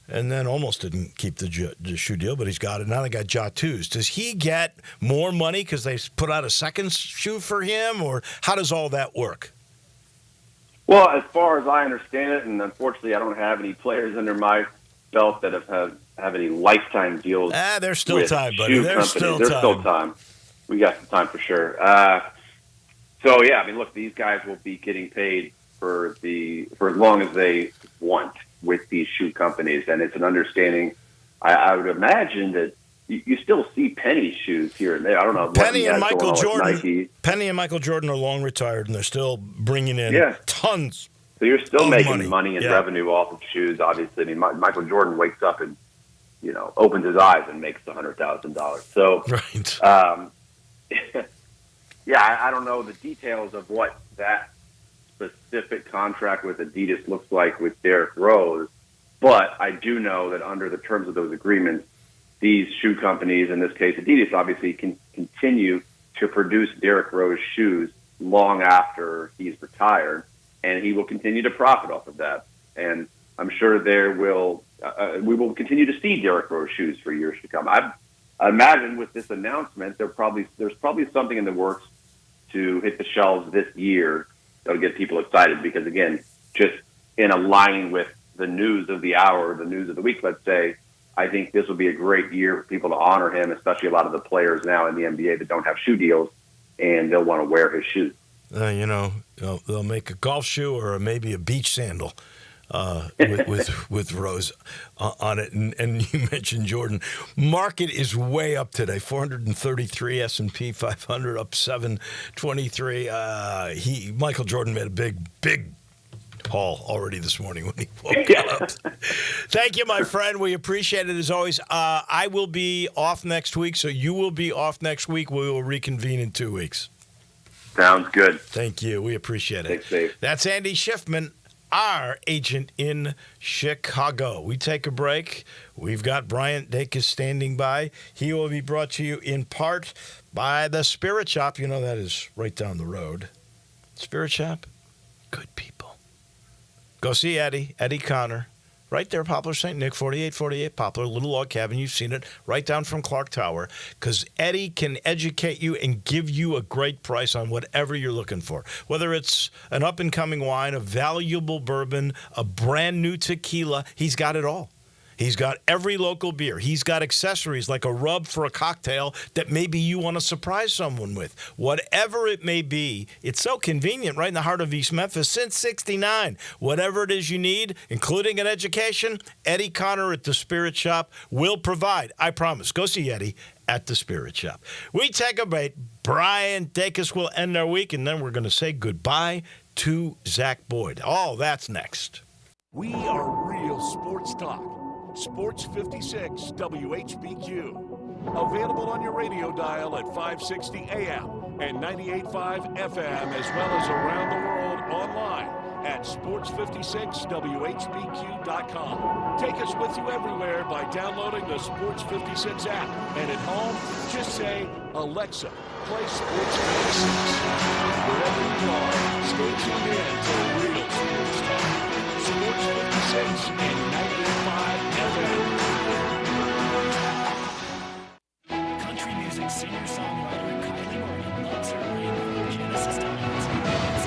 and then almost didn't keep the shoe deal, but he's got it. Now they got Ja 2s. Does he get more money because they put out a second shoe for him, or how does all that work? Well, as far as I understand it, and unfortunately I don't have any players under my belt that have any lifetime deals. There's still time, buddy. There's still time. We got some time for sure. So yeah, I mean, look, these guys will be getting paid for as long as they want with these shoe companies, and it's an understanding. I would imagine that you still see Penny shoes here and there. I don't know. Penny and Michael Jordan are long retired, and they're still bringing in tons. So you're still making money, money and revenue off of shoes. Obviously, I mean, Michael Jordan wakes up and opens his eyes and makes $100,000. So right. Yeah, I don't know the details of what that specific contract with Adidas looks like with Derrick Rose, but I do know that under the terms of those agreements, these shoe companies, in this case Adidas, obviously can continue to produce Derrick Rose shoes long after he's retired, and he will continue to profit off of that. And I'm sure we will continue to see Derrick Rose shoes for years to come. I imagine with this announcement, there's probably something in the works to hit the shelves this year that'll get people excited because, again, just in aligning with the news of the hour, the news of the week, let's say, I think this will be a great year for people to honor him, especially a lot of the players now in the NBA that don't have shoe deals, and they'll want to wear his shoes. They'll make a golf shoe or maybe a beach sandal with Rose on it. And you mentioned Jordan. Market is way up today. 433 S&P 500 up 723. Michael Jordan made a big haul already this morning when he woke up. Thank you, my friend. We appreciate it as always. I will be off next week, so you will be off next week. We will reconvene in 2 weeks. Sounds good. Thank you. We appreciate it. Stay safe. That's Andy Schiffman, our agent in Chicago. We take a break. We've got Bryant Dacus standing by. He will be brought to you in part by the Spirit Shop. You know that is right down the road. Spirit Shop, good people. Go see Eddie Connor. Right there, Poplar St. Nick, 4848 Poplar, Little Log Cabin. You've seen it right down from Clark Tower. Because Eddie can educate you and give you a great price on whatever you're looking for. Whether it's an up-and-coming wine, a valuable bourbon, a brand-new tequila, he's got it all. He's got every local beer. He's got accessories like a rub for a cocktail that maybe you want to surprise someone with. Whatever it may be, it's so convenient right in the heart of East Memphis since '69. Whatever it is you need, including an education, Eddie Connor at the Spirit Shop will provide. I promise. Go see Eddie at the Spirit Shop. We take a break. Brian Dacus will end our week, and then we're going to say goodbye to Zach Boyd. Oh, that's next. We are real sports talk. Sports 56 WHBQ. Available on your radio dial at 560 AM and 98.5 FM, as well as around the world online at sports56whbq.com. Take us with you everywhere by downloading the Sports 56 app. And at home, just say, Alexa, play Sports 56. Wherever you are, stay tuned in to real sports talk. Sports 56 and 98.5 FM. Country music singer-songwriter Kylie Morgan loves her ring from Genesis Diamonds. It's a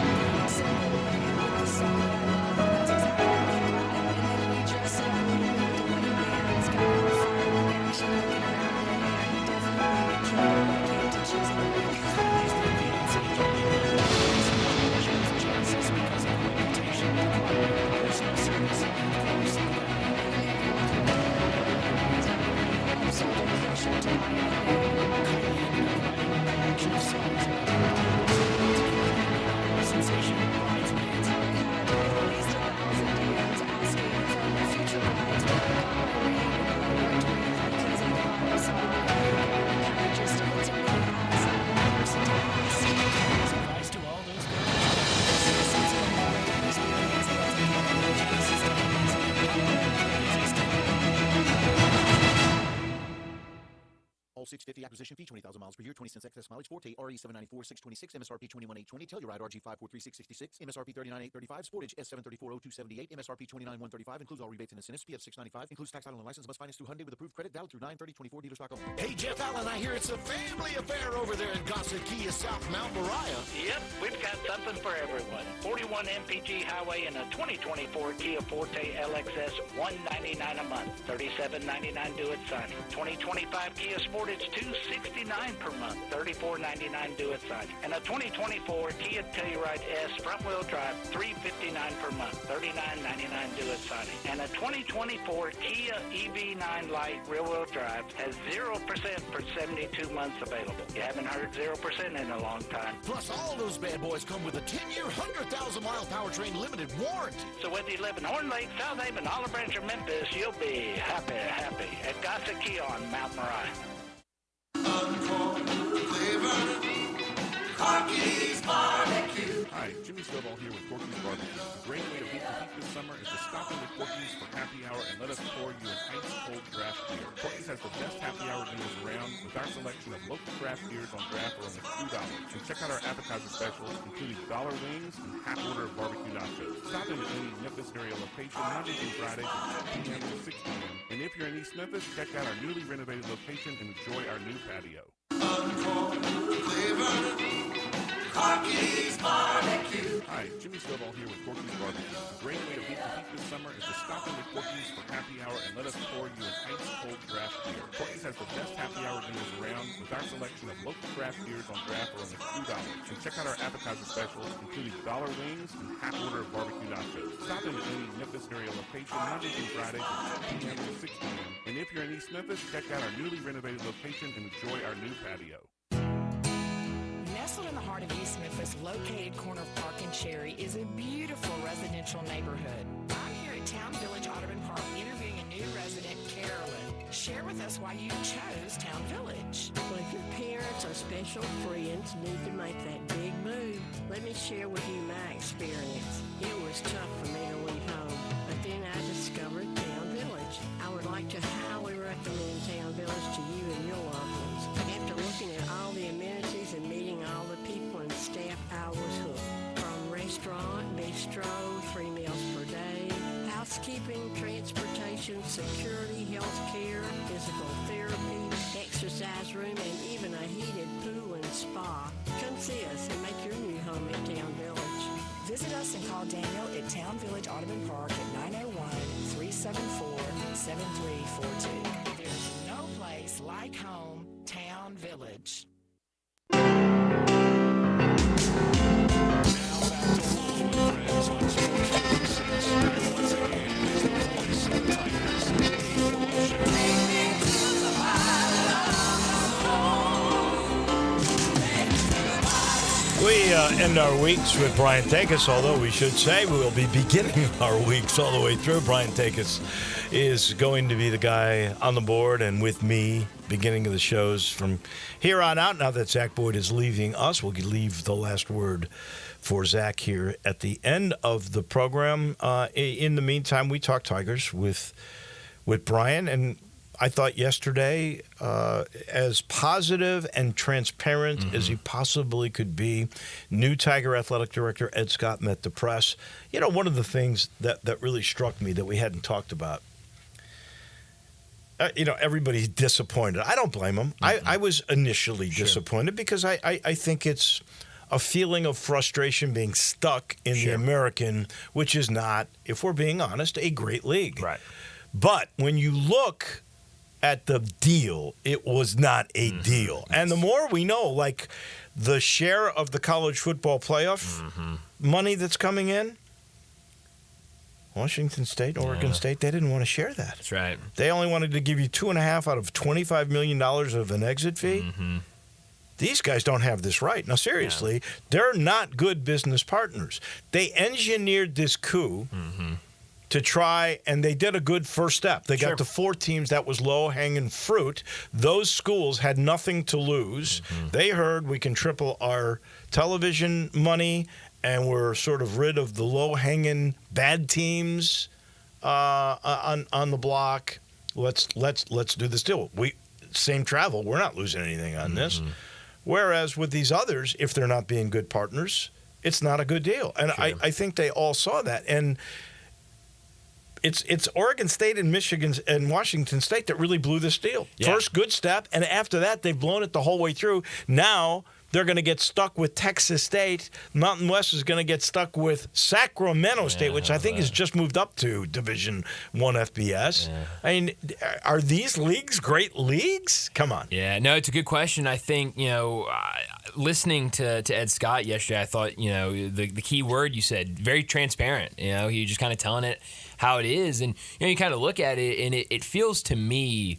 big symbol, and with the song that I love, that's exactly what we do. And then we dress up in the wedding bands, got all the fire and action looking around in there. You definitely enjoy when it came to choosing a ring. These three fiancé joining me chose Genesis because of the reputation, the quality, the personal service, and of course, the value. So dedication to my songs sensation bridesmaids. I had at least 1,000 DMs asking from the future brides to buy a ring when I worked with because I thought it was something that kind of just looked at me as a person to ask. Advice to all those girls. This is one of the great experiences that Genesis Diamonds All 650 acquisition fee, 20,000 miles per year, 20 cents excess mileage, Forte, RE 794, 626, MSRP 21820, Telluride RG 543, 666, MSRP 39835, Sportage S7340278, MSRP 29135, includes all rebates and incentives, PF 695, includes tax, title, and license, must finance through Hyundai with approved credit, valid through 9/30/24, dealer stock only. Hey, Jeff Allen, I hear it's a family affair over there in Gossett Kia, South Mount Moriah. Yep, we've got something for everyone. 41 MPG Highway and a 2024 Kia Forte LXS, $199 a month, $37.99 due at signing. 2025 Kia Sportage, $269 per month, $34.99 due at signing. And a 2024 Kia Telluride S front-wheel drive, $359 per month, $39.99 due at signing. And a 2024 Kia EV9 Lite rear-wheel drive has 0% for 72 months available. You haven't heard 0% in a long time. Plus, all those bad boys come with a 10-year, 100,000-mile powertrain limited warranty. So whether you live in Horn Lake, South Haven, Olive Branch, or Memphis, you'll be happy at Gossett Kia on Mount Moriah. Corky's Barbecue. Hi, Jimmy Stovall here with Corky's Barbecue. A great way to beat the heat this summer is to stop in with Corky's for happy hour and let us pour you an ice-cold draft beer. Corky's has the best happy hour deals around with our selection of local craft beers on draft for only $2. And check out our appetizer specials, including dollar wings and half order of barbecue nachos. Stop in at any Memphis area location Monday through Friday from 2 p.m. to 6 p.m. And if you're in East Memphis, check out our newly renovated location and enjoy our new patio. Corky's Barbecue. Hi, Jimmy Stovall here with Corky's Barbecue. A great way to beat the heat this summer is to stop in with Corky's for happy hour and let us pour you an ice-cold draft beer. Corky's has the best happy hour deals around with our selection of local craft beers on draft for only $2. And check out our appetizer specials, including dollar wings and half order of barbecue nachos. Stop in at any Memphis area location Monday through Friday from 2 p.m. to 6 p.m. And if you're in East Memphis, check out our newly renovated location and enjoy our new patio. Nestled in the heart of East Memphis, located corner of Park and Cherry, is a beautiful residential neighborhood. I'm here at Town Village Audubon Park interviewing a new resident, Carolyn. Share with us why you chose Town Village. Well, if your parents or special friends need to make that big move, let me share with you my experience. It was tough for me to leave home, but then I discovered Town Village. I would like to highly recommend Town Village to you and your loved ones. After looking at all the amenities and meeting all the people and staff, I was hooked. From restaurant, bistro, 3 meals per day, housekeeping, transportation, security, health care, physical therapy, exercise room, and even a heated pool and spa. Come see us and make your new home at Town Village. Visit us and call Daniel at Town Village Audubon Park at 7342. There's no place like home, Town Village. We end our weeks with Brian Takis, although we should say we will be beginning our weeks all the way through. Brian Takis is going to be the guy on the board and with me beginning of the shows from here on out. Now that Zach Boyd is leaving us, we'll leave the last word for Zach here at the end of the program. In the meantime, we talk Tigers with Brian, and I thought yesterday, as positive and transparent as he possibly could be, new Tiger Athletic Director Ed Scott met the press. You know, one of the things that really struck me that we hadn't talked about, everybody's disappointed. I don't blame them. I was initially disappointed because I think it's a feeling of frustration being stuck in the American, which is not, if we're being honest, a great league. Right. But when you look at the deal, it was not a deal. And the more we know, like the share of the college football playoff money that's coming in, Washington State, Oregon State, they didn't want to share that. That's right. They only wanted to give you $2.5 out of $25 million of an exit fee. These guys don't have this right. Now, seriously, they're not good business partners. They engineered this coup to try, and they did a good first step. They got the 4 teams. That was low-hanging fruit. Those schools had nothing to lose. They heard we can triple our television money, and we're sort of rid of the low-hanging bad teams on the block. Let's do this deal. Same travel. We're not losing anything on this. Whereas with these others, if they're not being good partners, it's not a good deal. And I think they all saw that. And it's Oregon State and Michigan and Washington State that really blew this deal. First good step, and after that, they've blown it the whole way through. Now they're going to get stuck with Texas State. Mountain West is going to get stuck with Sacramento State, which I think has just moved up to Division I FBS. I mean, are these leagues great leagues? Come on. Yeah, no, it's a good question. I think, listening to Ed Scott yesterday, I thought, the key word you said, very transparent. He was just kind of telling it how it is. And, you kind of look at it, and it feels to me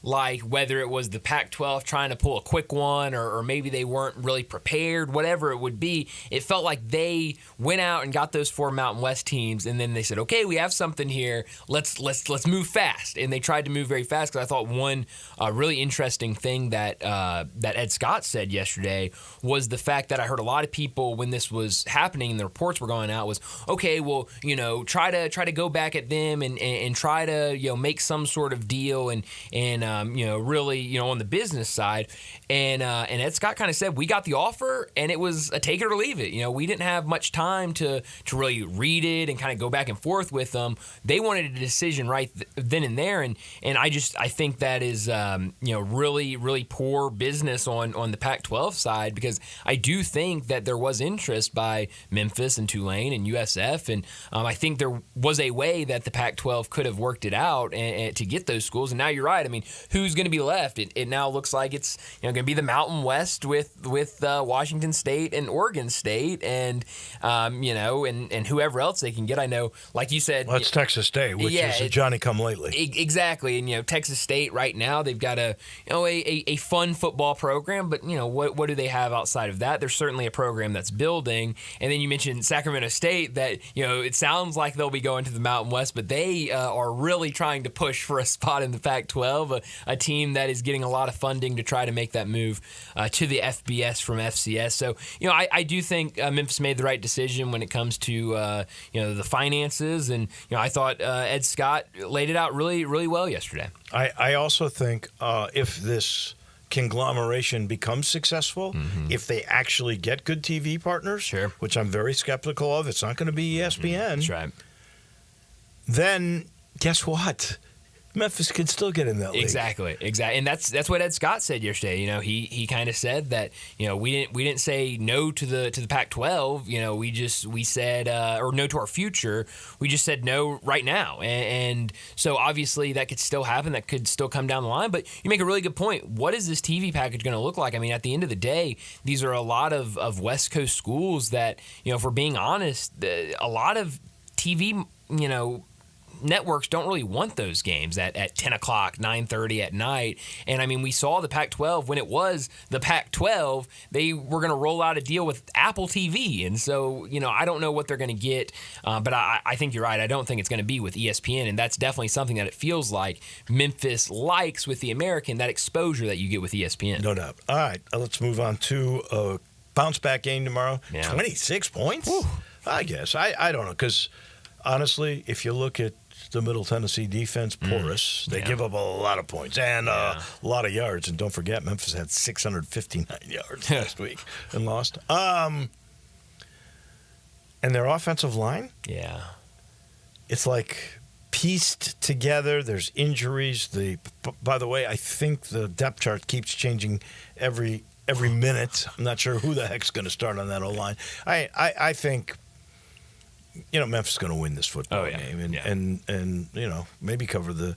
like whether it was the Pac-12 trying to pull a quick one or maybe they weren't really prepared, whatever it would be, it felt like they went out and got those 4 Mountain West teams, and then they said, okay, we have something here. Let's move fast. And they tried to move very fast because I thought one really interesting thing that Ed Scott said yesterday was the fact that I heard a lot of people when this was happening and the reports were going out was, okay, well, try to go back at them and try to, make some sort of deal and really, on the business side. And Ed Scott kind of said, we got the offer and it was a take it or leave it. We didn't have much time to really read it and kind of go back and forth with them. They wanted a decision right then and there. And I think that is, really, really poor business on the Pac-12 side, because I do think that there was interest by Memphis and Tulane and USF. And I think there was a way that the Pac-12 could have worked it out and to get those schools. And now you're right. I mean, who's going to be left? It now looks like it's going to be the Mountain West with Washington State and Oregon State and and whoever else they can get. I know, like you said, well, it's Texas State, which is a Johnny-come-lately. Exactly, and Texas State right now they've got a fun football program, but what do they have outside of that? There's certainly a program that's building. And then you mentioned Sacramento State that it sounds like they'll be going to the Mountain West, but they are really trying to push for a spot in the Pac-12. A team that is getting a lot of funding to try to make that move to the FBS from FCS. So, I do think Memphis made the right decision when it comes to, the finances. And, I thought Ed Scott laid it out really, really well yesterday. I also think if this conglomeration becomes successful, if they actually get good TV partners, which I'm very skeptical of, it's not going to be ESPN. That's right. Then guess what? Memphis could still get in that league. Exactly. And that's what Ed Scott said yesterday. He kind of said that, we didn't say no to the Pac-12. We said or no to our future. We just said no right now. And so obviously that could still happen. That could still come down the line. But you make a really good point. What is this TV package going to look like? I mean, at the end of the day, these are a lot of West Coast schools that, if we're being honest, a lot of TV, networks don't really want those games at 10 o'clock, 9:30 at night. And, I mean, we saw the Pac-12, when it was the Pac-12, they were going to roll out a deal with Apple TV. And so, I don't know what they're going to get. But I think you're right. I don't think it's going to be with ESPN. And that's definitely something that it feels like Memphis likes with the American, that exposure that you get with ESPN. No doubt. All right, let's move on to a bounce-back game tomorrow. Yeah. 26 points? Whew. I guess. I don't know, because, honestly, if you look at the Middle Tennessee defense, porous. They give up a lot of points and a lot of yards. And don't forget, Memphis had 659 yards last week and lost. And their offensive line? Yeah. It's like pieced together. There's injuries. By the way, I think the depth chart keeps changing every minute. I'm not sure who the heck's going to start on that O-line. I think Memphis is going to win this football game and maybe cover the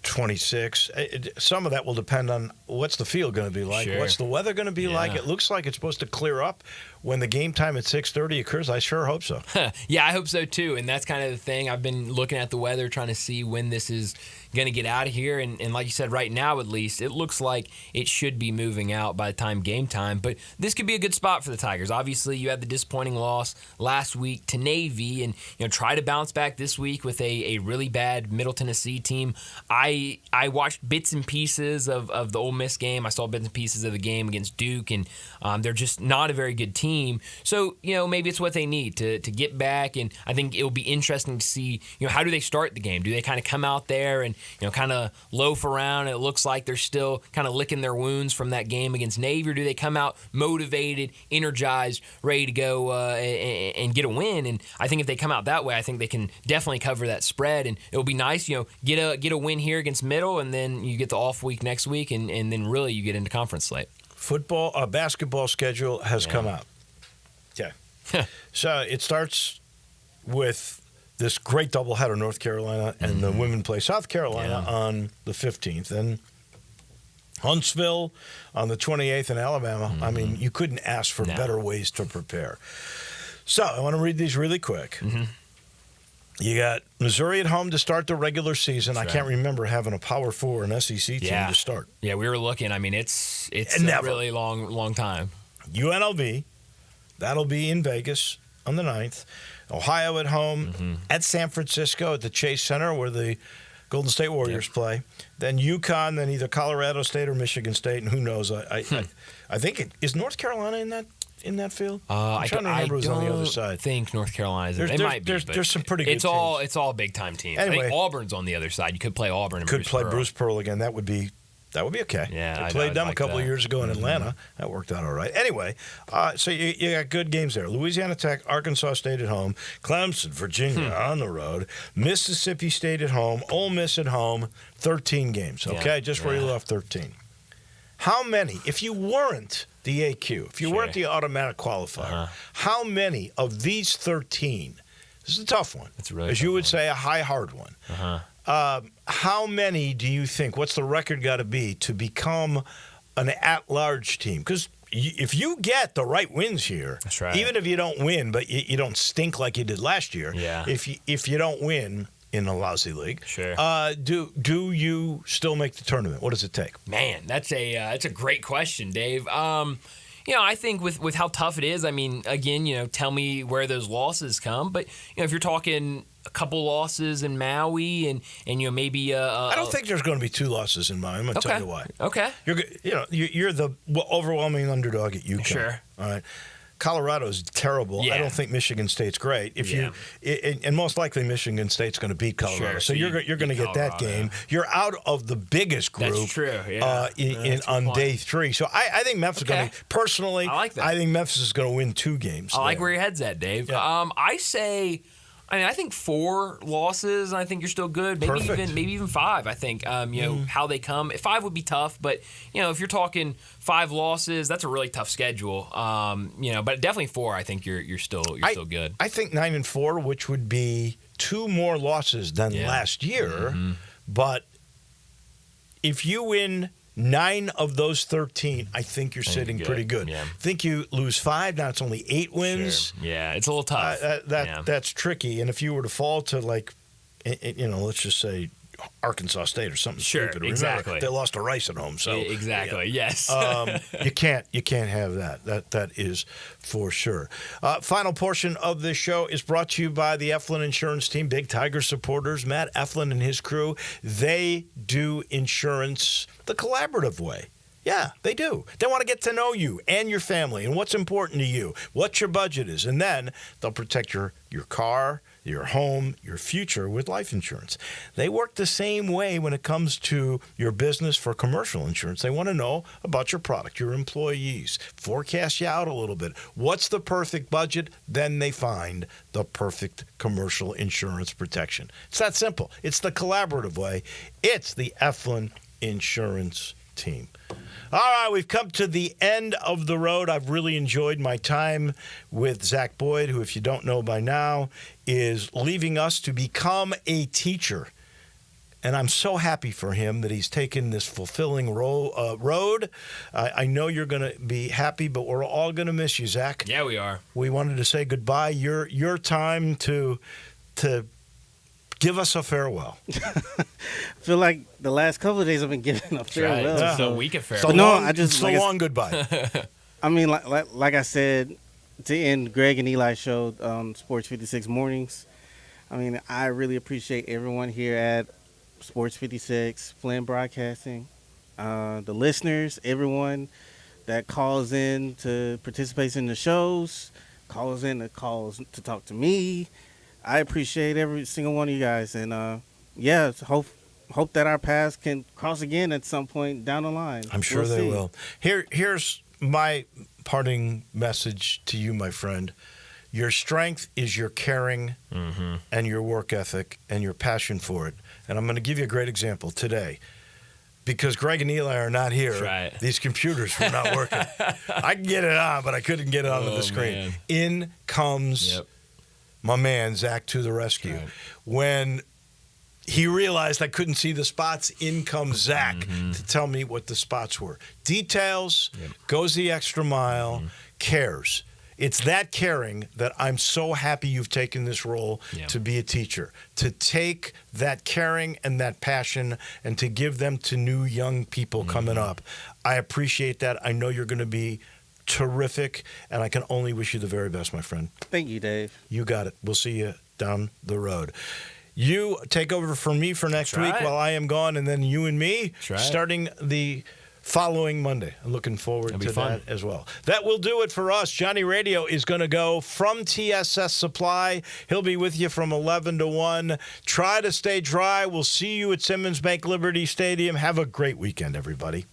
26. Some of that will depend on what's the field going to be like. Sure. What's the weather going to be like? It looks like it's supposed to clear up when the game time at 6:30 occurs. I sure hope so. Yeah, I hope so too. And that's kind of the thing. I've been looking at the weather, trying to see when this is going to get out of here. And like you said, right now at least, it looks like it should be moving out by the time game time. But this could be a good spot for the Tigers. Obviously, you had the disappointing loss last week to Navy, and try to bounce back this week with a really bad Middle Tennessee team. I watched bits and pieces of the Ole Miss game. I saw bits and pieces of the game against Duke, and they're just not a very good team. So, maybe it's what they need to get back, and I think it'll be interesting to see, how do they start the game? Do they kind of come out there and, kind of loaf around? It looks like they're still kind of licking their wounds from that game against Navy, or do they come out motivated, energized, ready to go and get a win? And I think if they come out that way, I think they can definitely cover that spread, and it'll be nice, get a win here against Middle, and then you get the off week next week, and then really you get into conference slate. Basketball schedule has come out. Okay. So it starts with this great doubleheader, North Carolina, and the women play South Carolina on the 15th. And Huntsville on the 28th in Alabama. I mean, you couldn't ask for better ways to prepare. So I want to read these really quick. You got Missouri at home to start the regular season. That's I can't remember having a Power 4 and SEC team to start. Yeah, we were looking. I mean, it's a really long time. UNLV, that'll be in Vegas on the 9th. Ohio at home, at San Francisco at the Chase Center where the Golden State Warriors play. Then UConn, then either Colorado State or Michigan State, and who knows? I think is North Carolina in that field? I'm trying to remember who's on the other side. I think North Carolina's there. It might be. There's some pretty good teams. It's all big time teams. Anyway, I think Auburn's on the other side. You could play Auburn. And could play Bruce Pearl again. That would be okay. Yeah, they played them a couple of years ago in Atlanta. That worked out all right. Anyway, so you got good games there. Louisiana Tech, Arkansas State at home, Clemson, Virginia on the road, Mississippi State at home, Ole Miss at home, 13 games, okay? Just where you left 13. How many, if you weren't the AQ, if you weren't the automatic qualifier, how many of these 13, this is a tough one, it's really as you would say, a high, hard one, how many do you think, what's the record got to be to become an at-large team? Because if you get the right wins here, that's right. Even if you don't win, but you don't stink like you did last year, if you don't win in a lousy league, do you still make the tournament? What does it take? Man, that's a great question, Dave. I think with how tough it is, I mean, again, tell me where those losses come. But, if you're talking a couple losses in Maui and maybe I don't think there's going to be 2 losses in Maui. I'm going to tell you why. Okay. You're the overwhelming underdog at UConn. Sure. All right. Colorado's terrible. Yeah. I don't think Michigan State's great. And most likely Michigan State's going to beat Colorado. Sure. So you're going to get that game. You're out of the biggest group. That's true. Yeah. On day 3. So I think Memphis is going to personally. I like that. I think Memphis is going to win 2 games. I like where your head's at, Dave. Yeah. I say I mean, I think 4 losses, and I think you're still good. Maybe even 5. I think how they come. 5 would be tough, but if you're talking 5 losses, that's a really tough schedule. But definitely 4. I think you're still good. I think 9-4, which would be 2 more losses than last year. But if you win 9 of those 13, I think you're sitting pretty good. Yeah. Think you lose 5, now it's only 8 wins. Sure. Yeah, it's a little tough. That's tricky. And if you were to fall to let's just say Arkansas State or something stupid. Remember, exactly. they lost to Rice at home. So exactly, yes. you can't have that. That is for sure. Final portion of this show is brought to you by the Eflin Insurance Team, big Tiger supporters. Matt Eflin and his crew, they do insurance the collaborative way. Yeah, they do. They want to get to know you and your family and what's important to you, what your budget is, and then they'll protect your car, your home, your future with life insurance. They work the same way when it comes to your business for commercial insurance. They want to know about your product, your employees, forecast you out a little bit. What's the perfect budget? Then they find the perfect commercial insurance protection. It's that simple. It's the collaborative way. It's the Eflin Insurance Team. All right, we've come to the end of the road. I've really enjoyed my time with Zach Boyd, who, if you don't know by now, is leaving us to become a teacher. And I'm so happy for him that he's taken this fulfilling road. I know you're going to be happy, but we're all going to miss you, Zach. Yeah, we are. We wanted to say goodbye. Your time to give us a farewell. I feel like the last couple of days I've been giving a farewell. Right. So a week of farewell. So long goodbye. I mean, like I said, to end Greg and Eli's show, Sports 56 Mornings, I mean, I really appreciate everyone here at Sports 56, Flynn Broadcasting, the listeners, everyone that calls in to participate in the shows, calls to talk to me. I appreciate every single one of you guys, and hope that our paths can cross again at some point down the line. I'm sure they will. Here's my parting message to you, my friend. Your strength is your caring and your work ethic and your passion for it. And I'm going to give you a great example today. Because Greg and Eli are not here, right. These computers were not working. I can get it on, but I couldn't get it onto the screen. Man. In comes my man, Zach, to the rescue. Right. When he realized I couldn't see the spots, in comes Zach to tell me what the spots were. Details, goes the extra mile, cares. It's that caring that I'm so happy you've taken this role to be a teacher, to take that caring and that passion and to give them to new young people coming up. I appreciate that. I know you're going to be terrific, and I can only wish you the very best, my friend. Thank you, Dave. You got it. We'll see you down the road. You take over for me for next week while I am gone, and then you and me starting the following Monday. I'm looking forward to that as well. That will do it for us. Johnny Radio is going to go from TSS Supply. He'll be with you from 11 to 1. Try to stay dry. We'll see you at Simmons Bank Liberty Stadium. Have a great weekend, everybody.